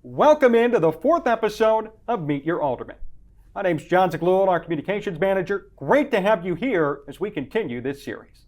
Welcome into the fourth episode of Meet Your Aldermen. My name's Jon Zaghloul, our communications manager. Great to have you here as we continue this series.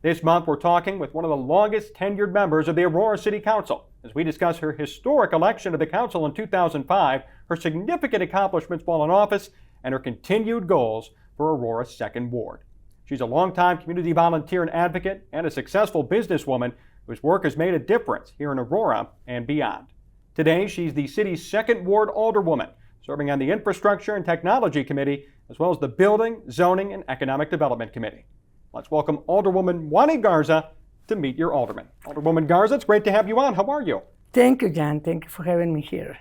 This month we're talking with one of the longest tenured members of the Aurora City Council as we discuss her historic election to the council in 2005, her significant accomplishments while in office, and her continued goals for Aurora's 2nd Ward. She's a longtime community volunteer and advocate and a successful businesswoman whose work has made a difference here in Aurora and beyond. Today, she's the city's 2nd Ward Alderwoman, serving on the Infrastructure and Technology Committee, as well as the Building, Zoning, and Economic Development Committee. Let's welcome Alderwoman Juany Garza to Meet Your Aldermen. Alderwoman Garza, it's great to have you on. How are you? Thank you, Jon. Thank you for having me here.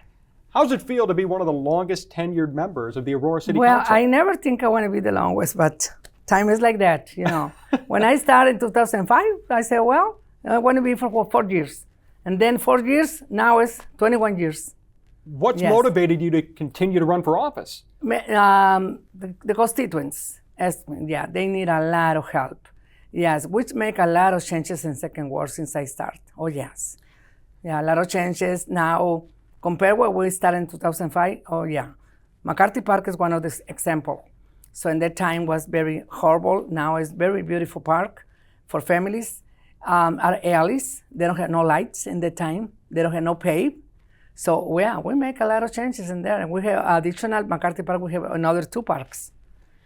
How does it feel to be one of the longest tenured members of the Aurora City Council? Well, I never think I want to be the longest, but time is like that, you know. When I started in 2005, I said, well, I want to be for 4 years. And then 4 years, now it's 21 years. What's motivated you to continue to run for office? The constituents, they need a lot of help. Yes, which make a lot of changes in 2nd Ward since I started. Oh, yes. Yeah, a lot of changes now compared where we started in 2005. Oh, yeah. McCarthy Park is one of the examples. So in that time was very horrible. Now it's very beautiful park for families. Our alleys, they don't have no lights in the time. They don't have no pave. So yeah, we make a lot of changes in there. And we have additional McCarthy Park, we have another 2 parks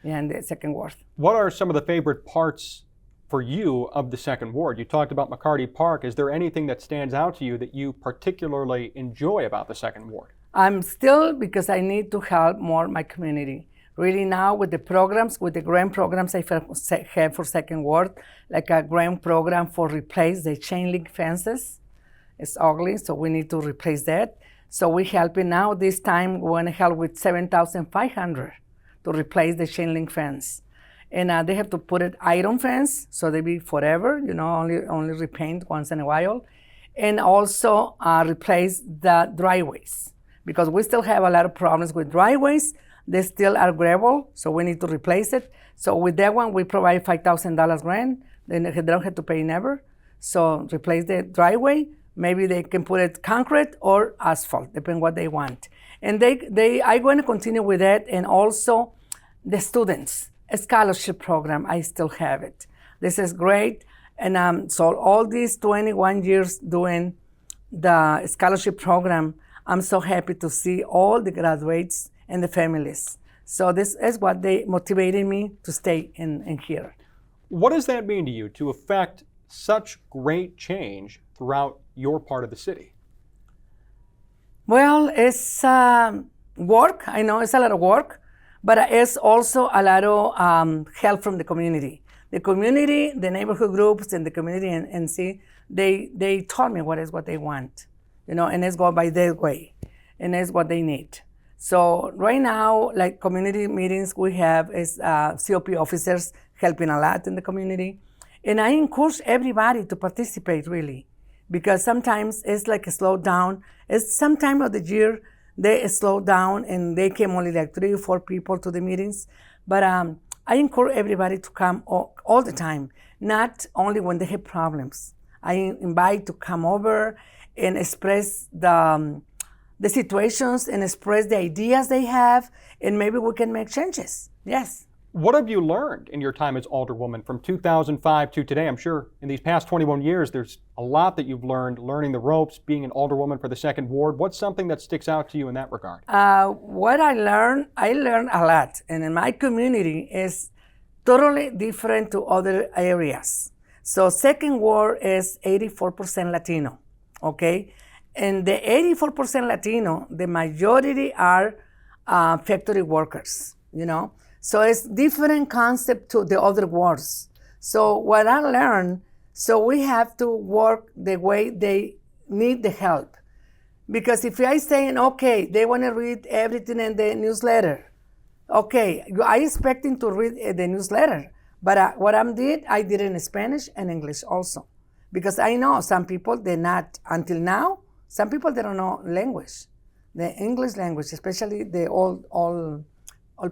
in the 2nd Ward. What are some of the favorite parts for you of the 2nd Ward? You talked about McCarthy Park. Is there anything that stands out to you that you particularly enjoy about the 2nd Ward? I'm still, because I need to help more my community. Really now with the programs, with the grant programs I have for 2nd Ward, like a grant program for replace the chain link fences. It's ugly, so we need to replace that. So we're helping now. This time we want to help with $7,500 to replace the chain link fence. And they have to put it iron fence, so they be forever, you know, only repaint once in a while. And also replace the driveways, because we still have a lot of problems with driveways. They still are gravel, so we need to replace it. So with that one, we provide $5,000 grant. Then they don't have to pay never. So replace the driveway. Maybe they can put it concrete or asphalt, depending what they want. And I'm going to continue with that. And also the students, a scholarship program, I still have it. This is great. And so all these 21 years doing the scholarship program, I'm so happy to see all the graduates and the families. So this is what they motivated me to stay in here. What does that mean to you to affect such great change throughout your part of the city? Well, it's work. I know it's a lot of work, but it's also a lot of help from the community. The community, the neighborhood groups, and the community and see, they told me what they want, you know, and it's go by their way, and it's what they need. So right now, like community meetings we have is COP officers helping a lot in the community. And I encourage everybody to participate really, because sometimes it's like a slow down. It's some time of the year they slow down and they came only like 3 or 4 people to the meetings. But I encourage everybody to come all the time, not only when they have problems. I invite to come over and express the situations and express the ideas they have, and maybe we can make changes. Yes. What have you learned in your time as Alderwoman from 2005 to today? I'm sure in these past 21 years, there's a lot that you've learned, learning the ropes, being an Alderwoman for the 2nd Ward. What's something that sticks out to you in that regard? What I learned a lot. And in my community is totally different to other areas. So 2nd Ward is 84% Latino, okay? And the 84% Latino, the majority are factory workers, you know? So it's different concept to the other wards. So what I learned, so we have to work the way they need the help. Because if I say, okay, they want to read everything in the newsletter, okay, I expecting to read the newsletter, but what I did it in Spanish and English also. Because I know some people, they're not, until now, some people, they don't know language, the English language, especially the old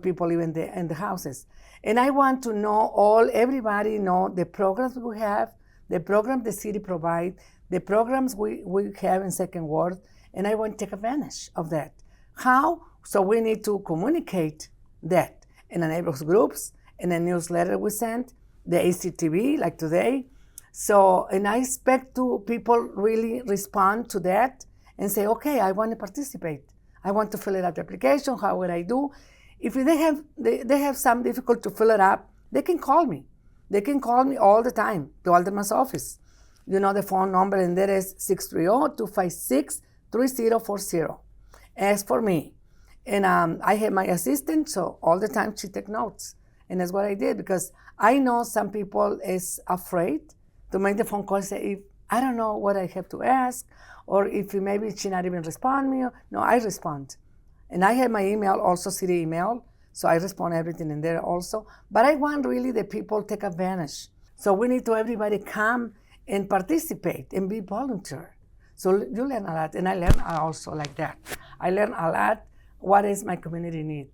people live in the houses. And I want to know everybody know the programs we have, the program the city provides, the programs we have in 2nd Ward, and I want to take advantage of that. How? So we need to communicate that in the neighborhood groups, in a newsletter we send, the ACTV, like today. So, and I expect people really respond to that and say, okay, I want to participate. I want to fill it out the application, how would I do? If they have some difficulty to fill it up, they can call me. They can call me all the time, the Alderman's office. You know the phone number, and that is 630-256-3040. As for me, and I have my assistant, so all the time she takes notes. And that's what I did, because I know some people is afraid to make the phone call and say, if I don't know what I have to ask, or if maybe she not even respond me. No, I respond. And I have my email, also city email, so I respond everything in there also. But I want really the people take advantage. So we need to everybody come and participate and be volunteer. So you learn a lot, and I learn also like that. I learn a lot what is my community need,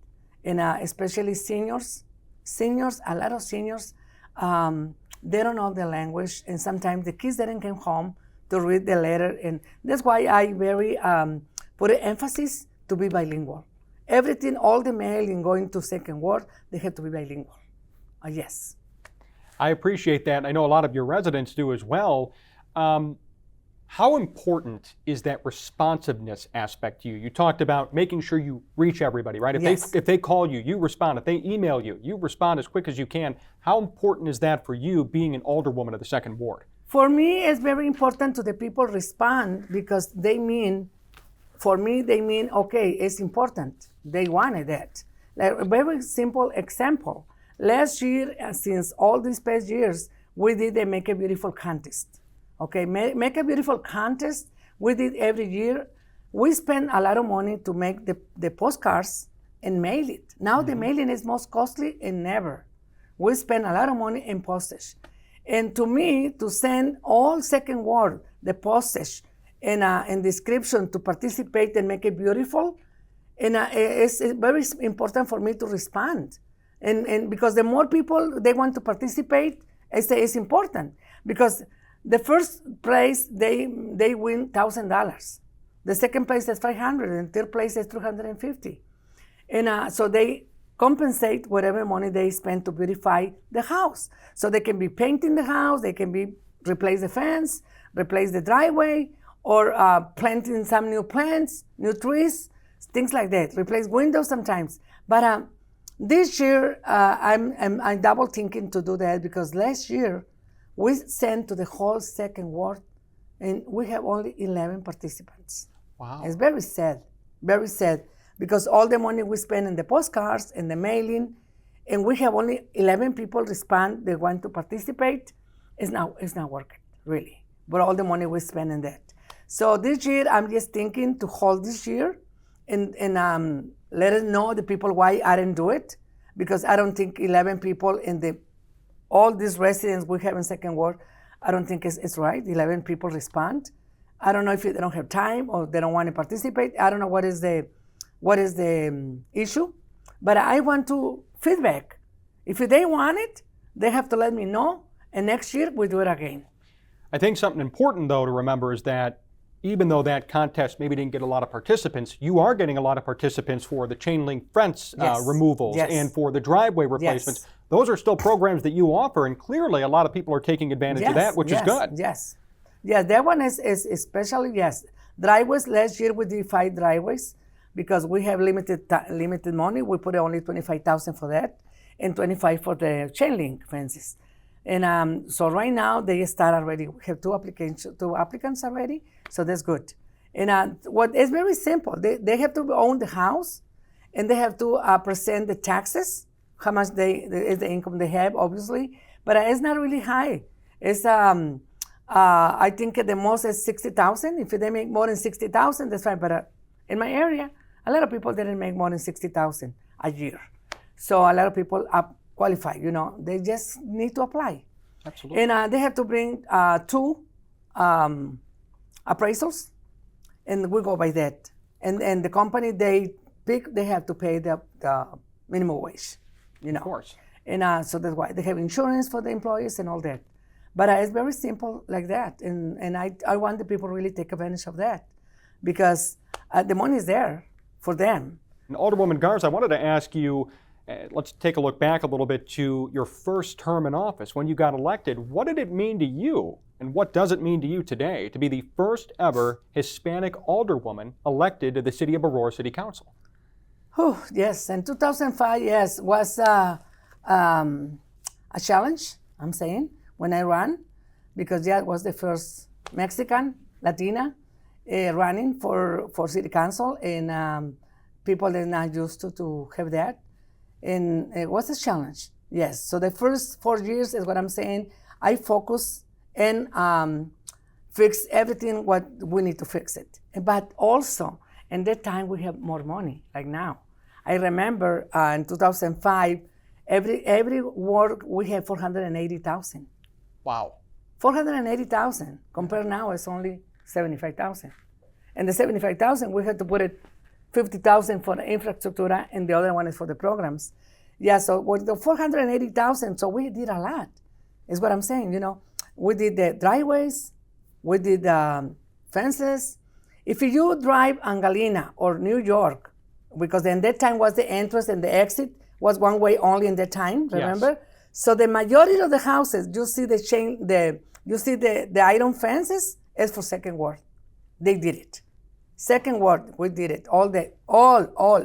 and especially seniors. Seniors, a lot of seniors, they don't know the language, and sometimes the kids didn't come home to read the letter, and that's why I very put an emphasis to be bilingual. Everything, all the mailing going to second ward, they have to be bilingual. Yes. I appreciate that. I know a lot of your residents do as well. How important is that responsiveness aspect to you? You talked about making sure you reach everybody, right? If they call you, you respond. If they email you, you respond as quick as you can. How important is that for you being an alderwoman of the second ward? For me, it's very important to the people respond, because they mean, for me, they mean, okay, it's important. They wanted that. Like a very simple example. Last year, since all these past years, we did a Make a Beautiful contest. Okay, Make a Beautiful contest, we did every year. We spend a lot of money to make the postcards and mail it. Now the mailing is most costly than ever. We spend a lot of money in postage. And to me, to send all second ward the postage and description to participate and Make it beautiful, and it's very important for me to respond. And because the more people they want to participate, it's important. Because the first place, they win $1,000. The second place is $500, and third place is $350. And so they compensate whatever money they spend to beautify the house. So they can be painting the house, they can be replace the fence, replace the driveway, or planting some new plants, new trees, things like that. Replace windows sometimes. But this year, I'm double thinking to do that, because last year, we sent to the whole second ward, and we have only 11 participants. Wow. It's very sad, because all the money we spend in the postcards and the mailing, and we have only 11 people respond, they want to participate. It's not working, really, but all the money we spend in that. So this year, I'm just thinking to hold this year, and let us know the people why I didn't do it, because I don't think 11 people in all these residents we have in second ward, I don't think it's right. 11 people respond. I don't know if they don't have time or they don't want to participate. I don't know what is the issue, but I want to feedback. If they want it, they have to let me know, and next year we do it again. I think something important, though, to remember is that even though that contest maybe didn't get a lot of participants, you are getting a lot of participants for the chain link fence removals and for the driveway replacements. Yes. Those are still programs that you offer, and clearly a lot of people are taking advantage of that, which is good. Yes, that one is especially, yes. Driveways, last year we did 5 driveways, because we have limited money. We put only $25,000 for that, and $25,000 for the chain link fences. And so right now they start already. We have two applicants already, so that's good. And what is very simple. They have to own the house, and they have to present the taxes, how much is the income they have, obviously, but it's not really high. It's I think the most is $60,000. If they make more than $60,000, that's fine. But in my area, a lot of people didn't make more than $60,000 a year. So a lot of people qualify. They just need to apply. Absolutely. And they have to bring 2 appraisals, and we go by that. And the company they pick, they have to pay the minimum wage. Of course. And so that's why they have insurance for the employees and all that. But it's very simple like that. And I want the people really take advantage of that. because the money is there for them. And Alderwoman Garza, I wanted to ask you, let's take a look back a little bit to your first term in office when you got elected. What did it mean to you, and what does it mean to you today to be the first ever Hispanic alderwoman elected to the City of Aurora City Council? Yes, in 2005, yes, was a challenge, I'm saying, when I ran, because that was the first Mexican, Latina, running for city council, and people that are not used to have that. And it was a challenge, yes. So the first 4 years is what I'm saying. I focus and fix everything what we need to fix it. But also, in that time, we have more money, like now. I remember in 2005, every ward we had 480,000. Wow. 480,000. Compared now, it's only 75,000. And the 75,000, we had to put it 50,000 for the infrastructure, and the other one is for the programs. Yeah, so with the 480,000, so we did a lot, is what I'm saying, you know. We did the driveways, we did fences. If you drive on Galena or New York, because in that time was the entrance and the exit was one way only in that time, remember? Yes. So the majority of the houses, you see the iron fences is for second ward. They did it. Second ward, we did it. All,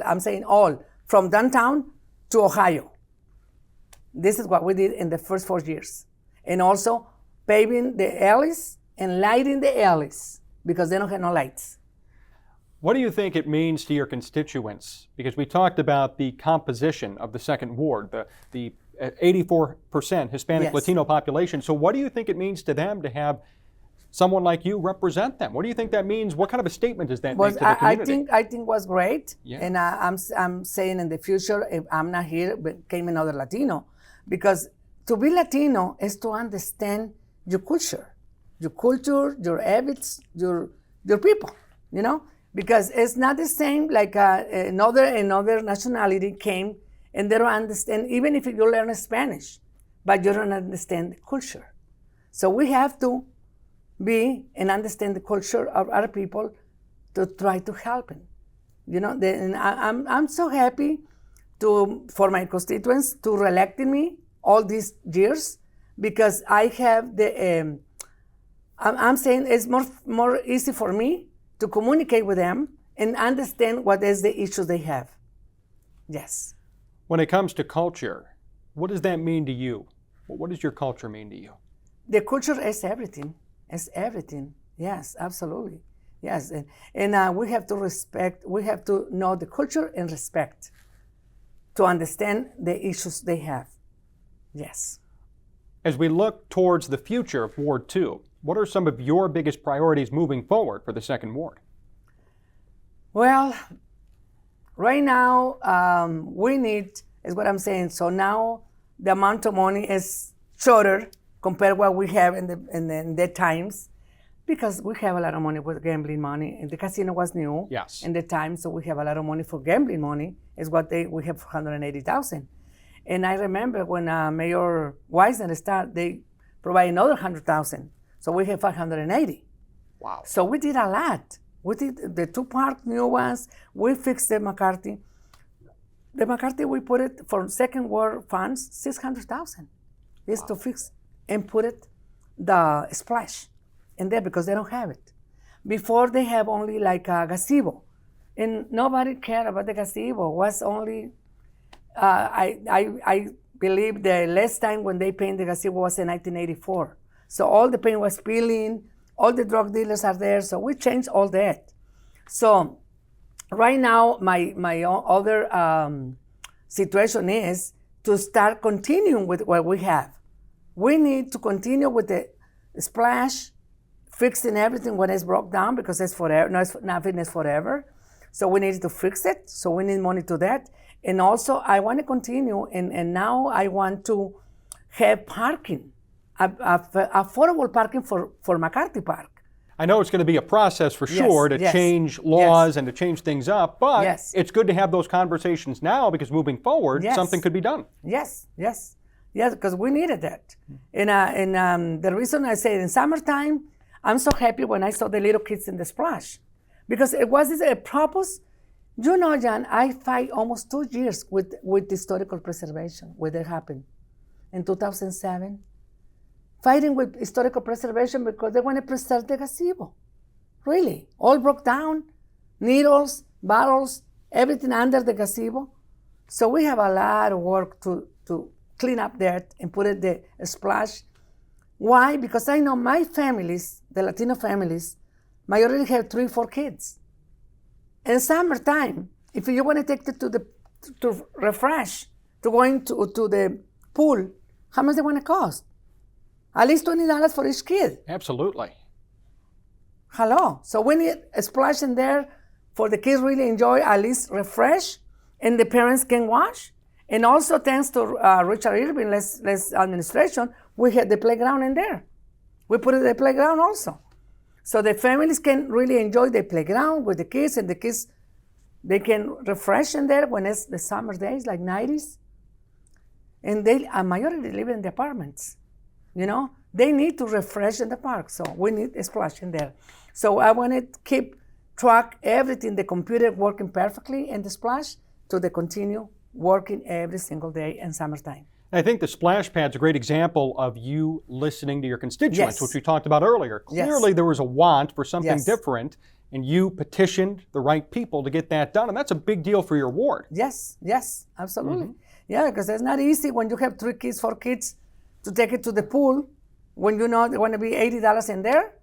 I'm saying all, from downtown to Ohio. This is what we did in the first 4 years. And also paving the alleys and lighting the alleys because they don't have no lights. What do you think it means to your constituents? Because we talked about the composition of the second ward, the 84% Hispanic Yes. Latino population. So what do you think it means to them to have someone like you represent them? What do you think that means? What kind of a statement does that make to the community? I think was great. Yeah. And I'm saying in the future, if I'm not here, but came another Latino. Because to be Latino is to understand your culture, your habits, your people, you know? Because it's not the same like another nationality came and they don't understand, even if you learn Spanish, but you don't understand the culture. So we have to be and understand the culture of other people to try to help them. You know, and I'm so happy for my constituents to re-elect me all these years because I have the, I'm saying it's more easy for me to communicate with them and understand what is the issues they have. Yes. When it comes to culture, what does that mean to you? What does your culture mean to you? The culture is everything. It's everything. Yes, absolutely. Yes, and we have to respect, we have to know the culture and respect to understand the issues they have. Yes. As we look towards the future of Ward 2, what are some of your biggest priorities moving forward for the second ward? Well, right now, we need, is what I'm saying, so now the amount of money is shorter compared to what we have in the times, because we have a lot of money with gambling money, and the casino was new in the time, so we have a lot of money for gambling money, is what we have 180,000. And I remember when Mayor Weisner started, they provide another 100,000, so we have 580. Wow. So we did a lot. We did the two park new ones, we fixed the McCarthy. The McCarthy, we put it for second ward funds, 600,000 is to fix and put it the splash in there because they don't have it. Before they have only like a gazebo, and nobody cared about the gazebo. It was only I believe the last time when they painted the gazebo was in 1984. So all the paint was peeling, all the drug dealers are there, so we changed all that. So right now, my other situation is to start continuing with what we have. We need to continue with the splash, fixing everything when it's broke down because it's forever. No, nothing is forever. So we need to fix it. So we need money to that. And also, I want to continue, and now I want to have parking, affordable parking for McCarthy Park. I know it's going to be a process for sure to change laws and to change things up, but it's good to have those conversations now because moving forward, something could be done. Yes, because we needed that. And the reason I say in summertime, I'm so happy when I saw the little kids in the splash. because it was a purpose. You know, Jan, I fight almost 2 years with historical preservation when it happened in 2007. Fighting with historical preservation because they want to preserve the gazebo. Really, all broke down, needles, bottles, everything under the gazebo. So we have a lot of work to clean up that and put it the splash. Why? Because I know my families, the Latino families, majority have 3, 4 kids. In summertime, if you want to take it to refresh, to go into to the pool, how much they want to cost? At least $20 for each kid. Absolutely. Hello. So we need a splash in there for the kids really enjoy, at least refresh, and the parents can wash. And also thanks to Richard Irving, less administration, we had the playground in there. We put it in the playground also. So the families can really enjoy the playground with the kids, and the kids, they can refresh in there when it's the summer days, like 90s. And a majority live in the apartments. You know, they need to refresh in the park, so we need a splash in there. So I want to keep track everything, the computer working perfectly in the splash, to the continue working every single day in summertime. I think the splash pad's a great example of you listening to your constituents, Yes. which we talked about earlier. Yes. Clearly there was a want for something Yes. different, and you petitioned the right people to get that done, and that's a big deal for your ward. Yes, absolutely. Yeah, because it's not easy when you have 3 kids, 4 kids, to take it to the pool when you know they want to be $80 in there.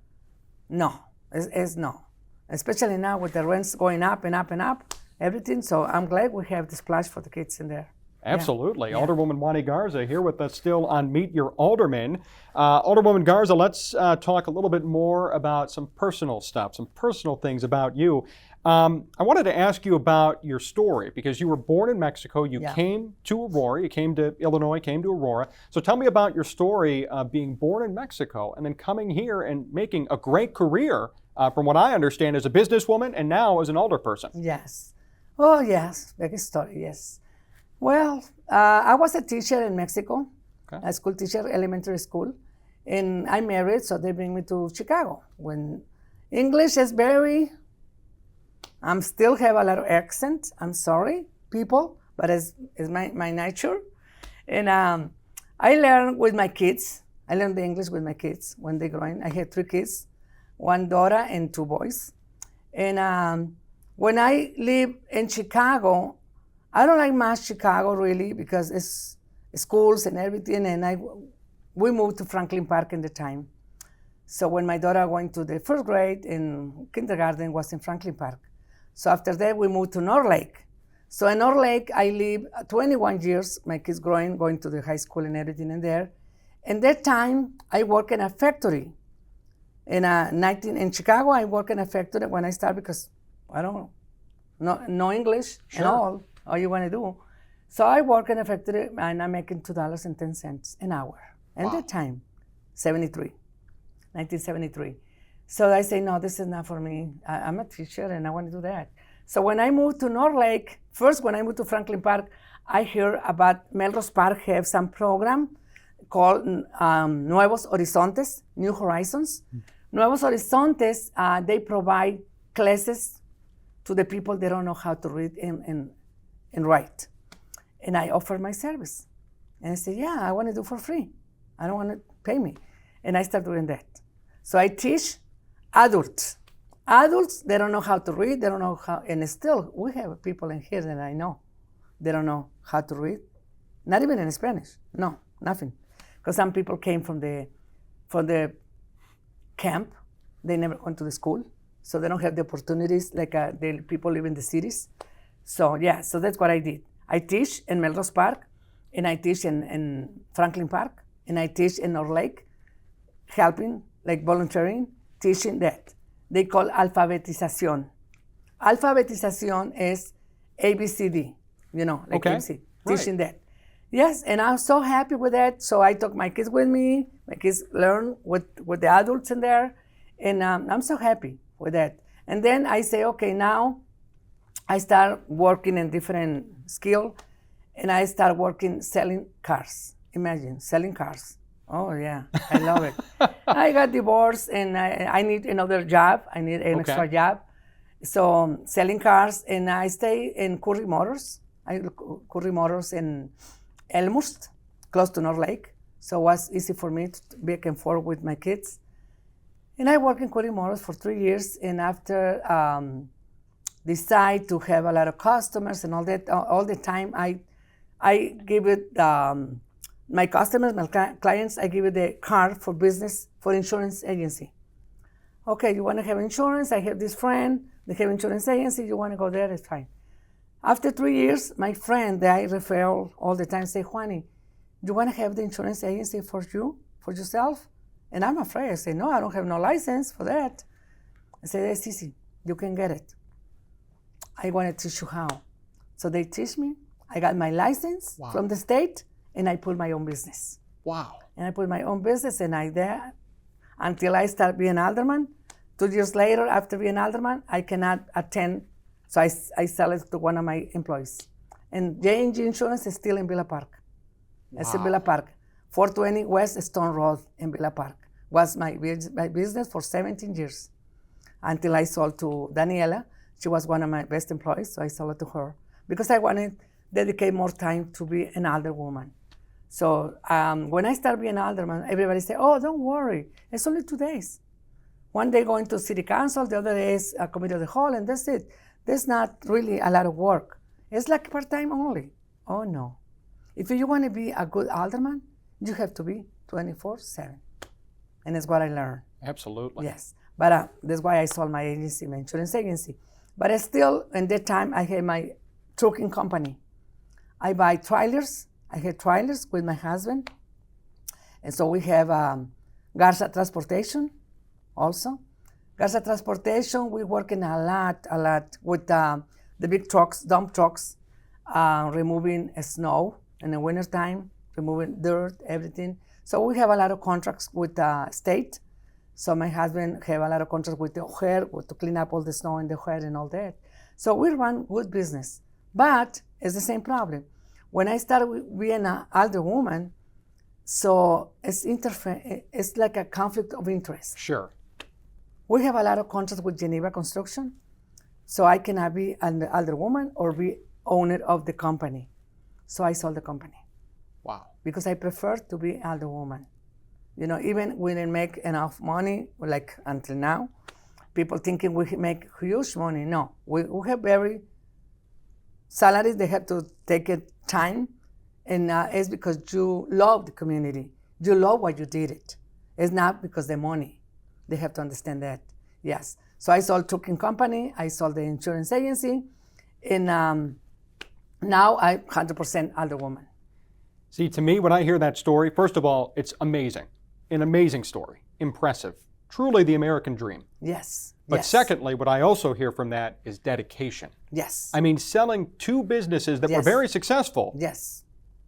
No, it's no. Especially now with the rents going up and up and up, everything. So I'm glad we have the splash for the kids in there. Absolutely. Yeah. Alderwoman Juany Garza here with us still on Meet Your Aldermen. Alderwoman Garza, let's talk a little bit more about some personal stuff, some personal things about you. I wanted to ask you about your story, because you were born in Mexico. You came to Aurora. You came to Illinois, came to Aurora. So tell me about your story of being born in Mexico and then coming here and making a great career, from what I understand, as a businesswoman and now as an alderperson. Yes. Oh, yes. Big story, yes. Well, I was a teacher in Mexico, a school teacher, elementary school. And I married, so they bring me to Chicago. When English is I still have a lot of accent. I'm sorry, people, but it's my nature. And I learned with my kids. I learned the English with my kids when they growing. I had 3 kids, 1 daughter and 2 boys. And when I live in Chicago, I don't like much Chicago really, because it's schools and everything. And we moved to Franklin Park in the time. So when my daughter went to the 1st grade in kindergarten was in Franklin Park. So after that, we moved to North Lake. So in North Lake, I lived 21 years, my kids growing, going to the high school and everything in there. And that time, I worked in a factory. In Chicago, I worked in a factory when I started, because I don't know, no English and all you want to do. So I work in a factory, and I'm making $2.10 an hour. At that time, 1973. So I say, no, this is not for me. I'm a teacher and I want to do that. So when I moved to North Lake, first when I moved to Franklin Park, I heard about Melrose Park have some program called Nuevos Horizontes, New Horizons. Nuevos Horizontes, they provide classes to the people that don't know how to read and write. And I offered my service. And I said, yeah, I want to do for free. I don't want to pay me. And I started doing that. So I teach adults. Adults, they don't know how to read, they don't know how, and still, we have people in here that I know, they don't know how to read, not even in Spanish, no, nothing. Because some people came from the camp, they never went to the school, so they don't have the opportunities like the people live in the cities. So yeah, so that's what I did. I teach in Melrose Park, and I teach in Franklin Park, and I teach in North Lake, helping, like volunteering, teaching that. They call alfabetización. Alfabetización is ABCD, you know, like ABC, teaching that. Yes, and I'm so happy with that. So I took my kids with me. My kids learn with the adults in there, and I'm so happy with that. And then I say, okay, now I start working in different skill, and I start working selling cars. Imagine, selling cars. Oh yeah, I love it. I got divorced and I need another job. I need an extra job. So selling cars, and I stay in Curry Motors. Curry Motors in Elmhurst, close to North Lake. So it was easy for me to be back and forth with my kids. And I worked in Curry Motors for 3 years, and after decide to have a lot of customers and all that, all the time I give it my customers, my clients, I give it the card for business for insurance agency. Okay, you want to have insurance? I have this friend, they have insurance agency, you want to go there, it's fine. After 3 years, my friend that I refer all the time say, Juany, you want to have the insurance agency for you, for yourself? And I'm afraid. I say, no, I don't have no license for that. I say, that's easy, you can get it. I want to teach you how. So they teach me. I got my license from the state, and I put my own business. Wow. And I put my own business, and I there until I start being alderman. 2 years later, after being alderman, I cannot attend, so I sell it to one of my employees. And J&G Insurance is still in Villa Park. It's in Villa Park. 420 West Stone Road in Villa Park was my business for 17 years until I sold to Daniela. She was one of my best employees, so I sold it to her because I wanted to dedicate more time to be an alderwoman. So when I started being an alderman, everybody said, oh, don't worry, it's only 2 days. One day going to city council, the other day is a committee of the whole, and that's it. There's not really a lot of work. It's like part-time only. Oh, no. If you want to be a good alderman, you have to be 24/7. And that's what I learned. Absolutely. Yes. But that's why I sold my agency, my insurance agency. But I still, in that time, I had my trucking company. I buy trailers. I had trailers with my husband. And so we have Garza Transportation also. Garza Transportation, we working a lot with the big trucks, dump trucks, removing snow in the wintertime, removing dirt, everything. So we have a lot of contracts with the state. So my husband have a lot of contracts with the O'Hare to clean up all the snow in the O'Hare and all that. So we run good business, but it's the same problem. When I started being an alderwoman, so it's like a conflict of interest. Sure. We have a lot of contracts with Geneva Construction, so I cannot be an alderwoman or be owner of the company. So I sold the company. Wow. Because I prefer to be alderwoman. You know, even we didn't make enough money, like until now, people thinking we make huge money. No, we have very salaries. They have to take it time, and it's because you love the community. You love what you did it. It's not because the money. They have to understand that. Yes. So I sold trucking company. I sold the insurance agency, and now I'm 100% alderwoman. See, to me, when I hear that story, first of all, it's amazing. An amazing story. Impressive. Truly the American dream. Yes. But yes. secondly, what I also hear from that is dedication. Yes. I mean, selling two businesses that were Yes. very successful Yes.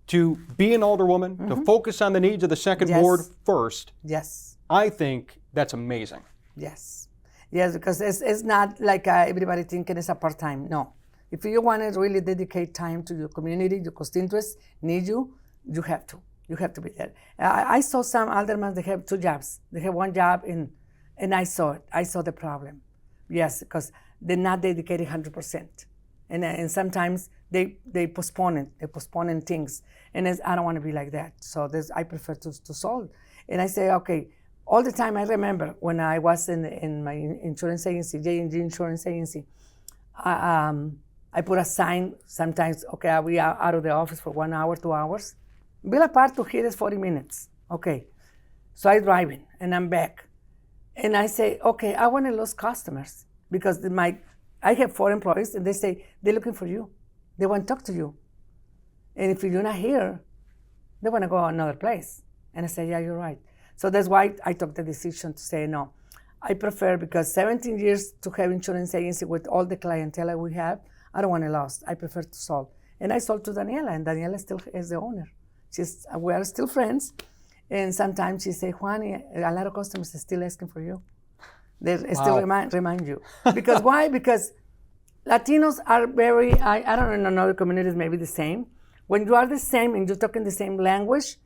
to be an alderwoman, to focus on the needs of the second Yes. ward first, Yes. I think that's amazing. Yes. Yes, because it's not like everybody thinking it's a part-time. No. If you want to really dedicate time to your community, your constituents need you, you have to. You have to be there. I saw some aldermen, they have 2 jobs. They have 1 job, and I saw it. I saw the problem. Yes, because they're not dedicated 100%. And sometimes they postpone it. They postpone things. And I don't want to be like that. So I prefer to solve. And I say, okay, all the time I remember when I was in my insurance agency, J&G Insurance Agency, I put a sign sometimes, okay, we are out of the office for 1 hour, 2 hours. Villa Park to here is 40 minutes. Okay. So I'm driving and I'm back. And I say, okay, I want to lose customers because I have 4 employees and they say, they're looking for you. They want to talk to you. And if you're not here, they want to go another place. And I say, yeah, you're right. So that's why I took the decision to say no. I prefer, because 17 years to have insurance agency with all the clientele we have, I don't want to lose. I prefer to sold. And I sold to Daniela, and Daniela still is the owner. We are still friends, and sometimes she say, Juany, a lot of customers are still asking for you. They still remind you. Because why? Because Latinos are very, I don't know, in other communities maybe the same. When you are the same and you're talking the same language,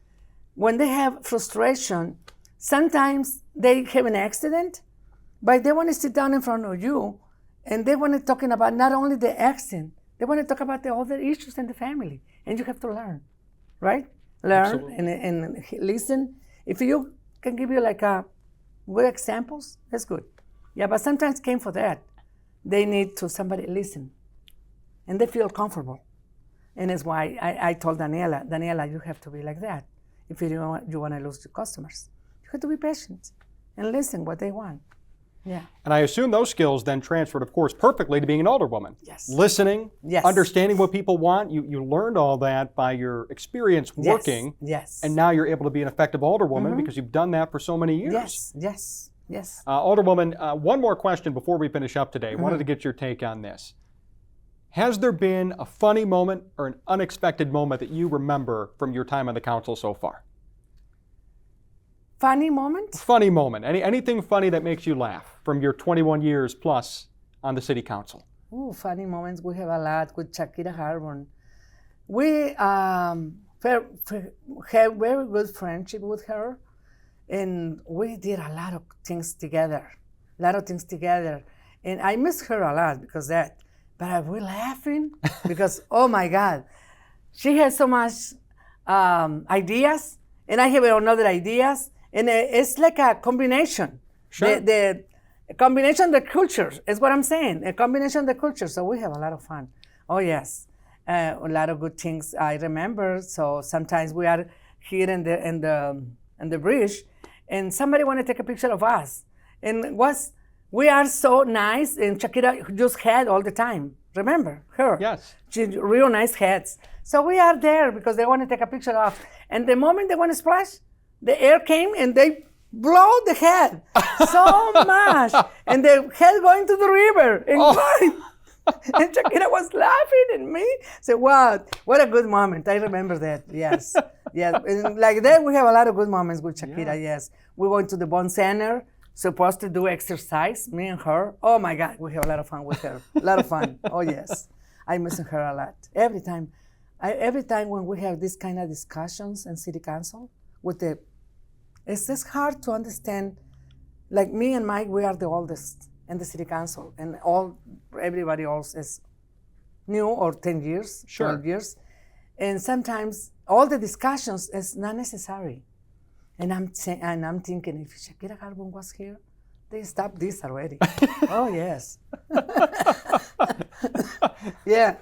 when they have frustration, sometimes they have an accident, but they want to sit down in front of you And they want to talking about not only the accent, they want to talk about the other issues in the family. And you have to learn, right? Learn and listen. If you can give you like a good examples, that's good. Yeah, but sometimes came for that. They need to somebody listen. And they feel comfortable. And that's why I told Daniela, you have to be like that. If you want to lose your customers, you have to be patient and listen what they want. Yeah. And I assume those skills then transferred, of course, perfectly to being an alderwoman. Yes. Listening, yes. understanding what people want. You learned all that by your experience working. Yes. And now you're able to be an effective alderwoman because you've done that for so many years. Yes, yes, yes. Alderwoman, one more question before we finish up today. Wanted to get your take on this. Has there been a funny moment or an unexpected moment that you remember from your time on the council so far? Funny moment? Funny moment. Anything funny that makes you laugh from your 21 years plus on the city council? Ooh, funny moments. We have a lot with Shakira Harbon. We have very good friendship with her, and we did a lot of things together. And I miss her a lot because that. But are we laughing? Because, oh my God, she has so much ideas, and I have another ideas. And it's like a combination. Sure. The combination of the cultures is what I'm saying. A combination of the cultures. So we have a lot of fun. Oh yes, a lot of good things I remember. So sometimes we are here in the bridge, and somebody want to take a picture of us, and we are so nice. And Shakira just had all the time. Remember her? Yes. She real nice heads. So we are there because they want to take a picture of. And the moment they want to splash, the air came and they blow the head so much, and the head going to the river and going. And Shakira was laughing at me. So what a good moment. I remember that. Yes, yes. And like that, we have a lot of good moments with Shakira. Yeah. Yes, we went to the Bond Center, supposed to do exercise, me and her. Oh my God, we have a lot of fun with her. A lot of fun. Oh yes, I miss her a lot. Every time when we have this kind of discussions in city council it's just hard to understand. Like me and Mike, we are the oldest in the city council, and everybody else is new or 10 years, sure. 12 years. And sometimes all the discussions is not necessary. And I'm thinking, if Shakira Harbon was here, they stopped this already. Oh yes. Yeah.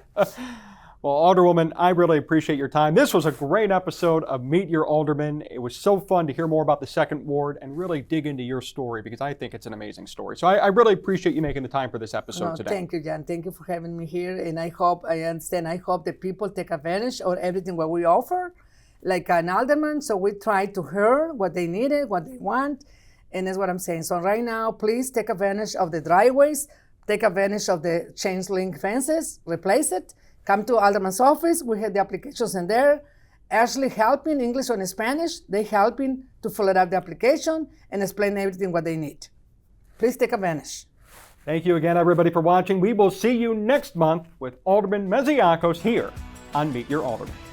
Well, Alderwoman, I really appreciate your time. This was a great episode of Meet Your Aldermen. It was so fun to hear more about the Second Ward and really dig into your story because I think it's an amazing story. So I really appreciate you making the time for this episode today. Thank you, Jon. Thank you for having me here. And I hope the people take advantage of everything what we offer, like an alderman. So we try to hear what they needed, what they want. And that's what I'm saying. So right now, please take advantage of the driveways, take advantage of the chain link fences, replace it. Come to Alderman's office. We have the applications in there. Ashley helping English or Spanish. They helping to fill out the application and explain everything what they need. Please take advantage. Thank you again, everybody, for watching. We will see you next month with Alderman Meziakos here on Meet Your Aldermen.